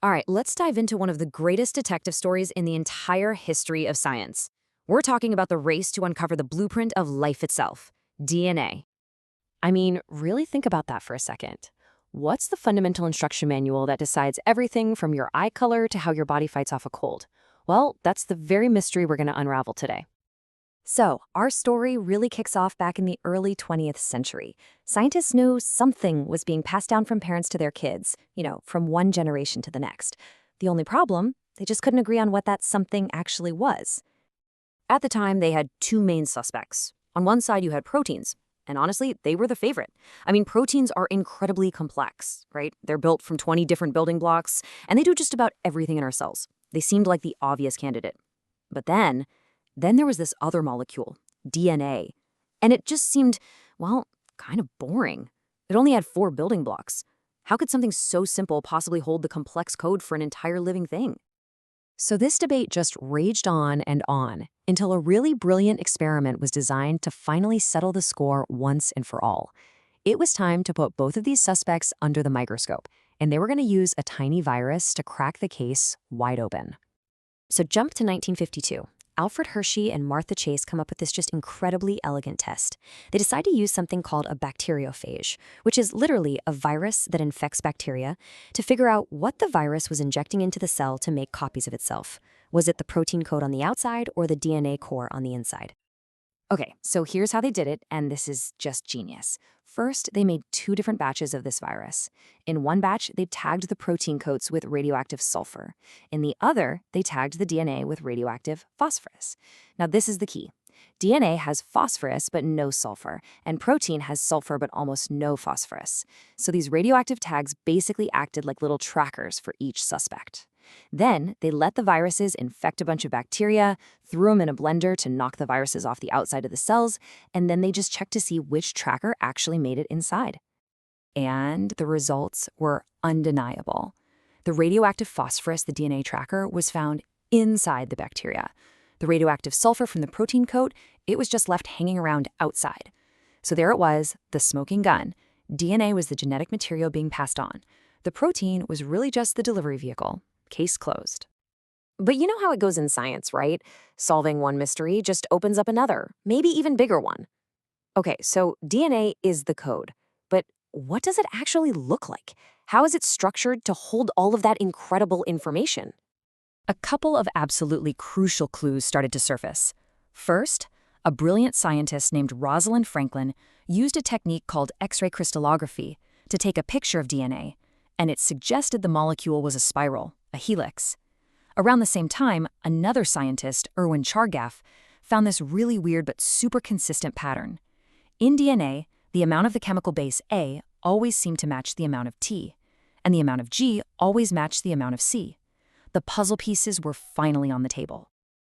All right, let's dive into one of the greatest detective stories in the entire history of science. We're talking about the race to uncover the blueprint of life itself, DNA. I mean, really think about that for a second. What's the fundamental instruction manual that decides everything from your eye color to how your body fights off a cold? Well, that's the very mystery we're going to unravel today. So, our story really kicks off back in the early 20th century. Scientists knew something was being passed down from parents to their kids, from one generation to the next. The only problem, they just couldn't agree on what that something actually was. At the time, they had two main suspects. On one side, you had proteins. And honestly, they were the favorite. I mean, proteins are incredibly complex, right? They're built from 20 different building blocks, and they do just about everything in our cells. They seemed like the obvious candidate. But then there was this other molecule, DNA. And it just seemed, well, kind of boring. It only had four building blocks. How could something so simple possibly hold the complex code for an entire living thing? So this debate just raged on and on until a really brilliant experiment was designed to finally settle the score once and for all. It was time to put both of these suspects under the microscope, and they were going to use a tiny virus to crack the case wide open. So jump to 1952. Alfred Hershey and Martha Chase come up with this just incredibly elegant test. They decide to use something called a bacteriophage, which is literally a virus that infects bacteria, to figure out what the virus was injecting into the cell to make copies of itself. Was it the protein code on the outside or the DNA core on the inside? Okay, so here's how they did it, and this is just genius. First, they made two different batches of this virus. In one batch, they tagged the protein coats with radioactive sulfur. In the other, they tagged the DNA with radioactive phosphorus. Now, this is the key. DNA has phosphorus but no sulfur, and protein has sulfur but almost no phosphorus. So these radioactive tags basically acted like little trackers for each suspect. Then, they let the viruses infect a bunch of bacteria, threw them in a blender to knock the viruses off the outside of the cells, and then they just checked to see which tracker actually made it inside. And the results were undeniable. The radioactive phosphorus, the DNA tracker, was found inside the bacteria. The radioactive sulfur from the protein coat, it was just left hanging around outside. So there it was, the smoking gun. DNA was the genetic material being passed on. The protein was really just the delivery vehicle. Case closed. But you know how it goes in science, right? Solving one mystery just opens up another, maybe even bigger one. Okay, so DNA is the code. But what does it actually look like? How is it structured to hold all of that incredible information? A couple of absolutely crucial clues started to surface. First, a brilliant scientist named Rosalind Franklin used a technique called X-ray crystallography to take a picture of DNA, and it suggested the molecule was a spiral, a helix. Around the same time, another scientist, Erwin Chargaff, found this really weird but super consistent pattern. In DNA, the amount of the chemical base A always seemed to match the amount of T, and the amount of G always matched the amount of C. The puzzle pieces were finally on the table.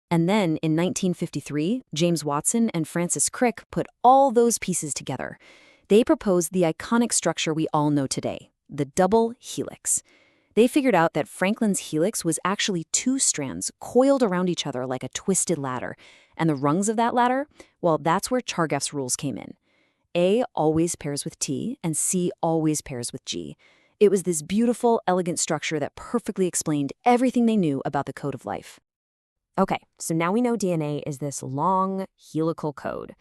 And then, in 1953, James Watson and Francis Crick put all those pieces together. They proposed the iconic structure we all know today, the double helix. They figured out that Franklin's helix was actually two strands coiled around each other like a twisted ladder. And the rungs of that ladder, well, that's where Chargaff's rules came in. A always pairs with T, and C always pairs with G. It was this beautiful, elegant structure that perfectly explained everything they knew about the code of life. Okay, so now we know DNA is this long, helical code.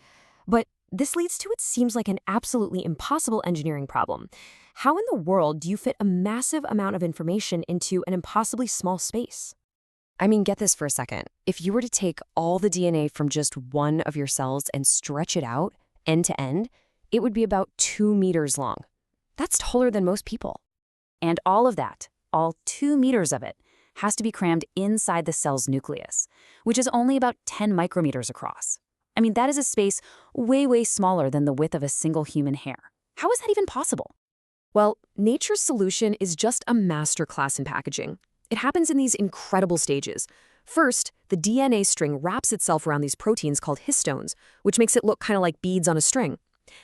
But this leads to what seems like an absolutely impossible engineering problem. How in the world do you fit a massive amount of information into an impossibly small space? I mean, get this for a second. If you were to take all the DNA from just one of your cells and stretch it out, end to end, it would be about 2 meters long. That's taller than most people. And all of that, all 2 meters of it, has to be crammed inside the cell's nucleus, which is only about 10 micrometers across. I mean, that is a space way, way smaller than the width of a single human hair. How is that even possible? Well, nature's solution is just a masterclass in packaging. It happens in these incredible stages. First, the DNA string wraps itself around these proteins called histones, which makes it look kind of like beads on a string.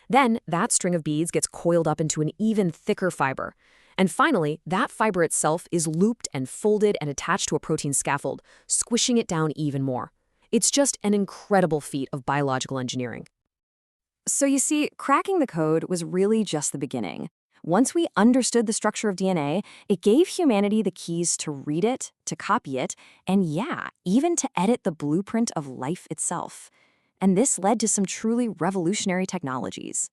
Then, that string of beads gets coiled up into an even thicker fiber. And finally, that fiber itself is looped and folded and attached to a protein scaffold, squishing it down even more. It's just an incredible feat of biological engineering. So you see, cracking the code was really just the beginning. Once we understood the structure of DNA, it gave humanity the keys to read it, to copy it, and yeah, even to edit the blueprint of life itself. And this led to some truly revolutionary technologies.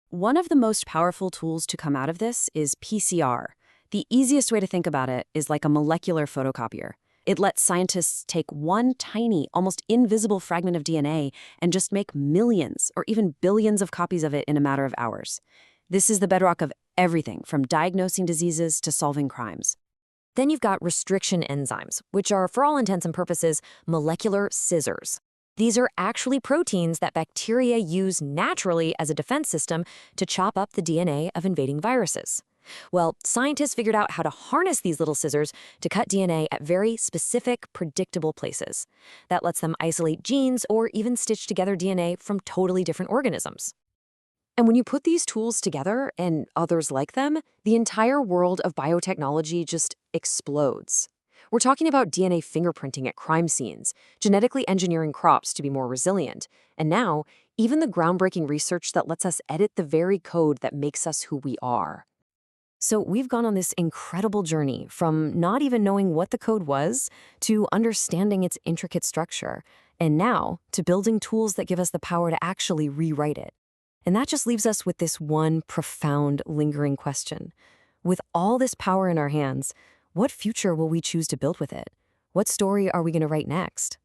One of the most powerful tools to come out of this is PCR. The easiest way to think about it is like a molecular photocopier. It lets scientists take one tiny, almost invisible fragment of DNA and just make millions or even billions of copies of it in a matter of hours. This is the bedrock of everything from diagnosing diseases to solving crimes. Then you've got restriction enzymes, which are, for all intents and purposes, molecular scissors. These are actually proteins that bacteria use naturally as a defense system to chop up the DNA of invading viruses. Well, scientists figured out how to harness these little scissors to cut DNA at very specific, predictable places. That lets them isolate genes or even stitch together DNA from totally different organisms. And when you put these tools together, and others like them, the entire world of biotechnology just explodes. We're talking about DNA fingerprinting at crime scenes, genetically engineering crops to be more resilient, and now, even the groundbreaking research that lets us edit the very code that makes us who we are. So we've gone on this incredible journey from not even knowing what the code was to understanding its intricate structure, and now to building tools that give us the power to actually rewrite it. And that just leaves us with this one profound, lingering question. With all this power in our hands, what future will we choose to build with it? What story are we going to write next?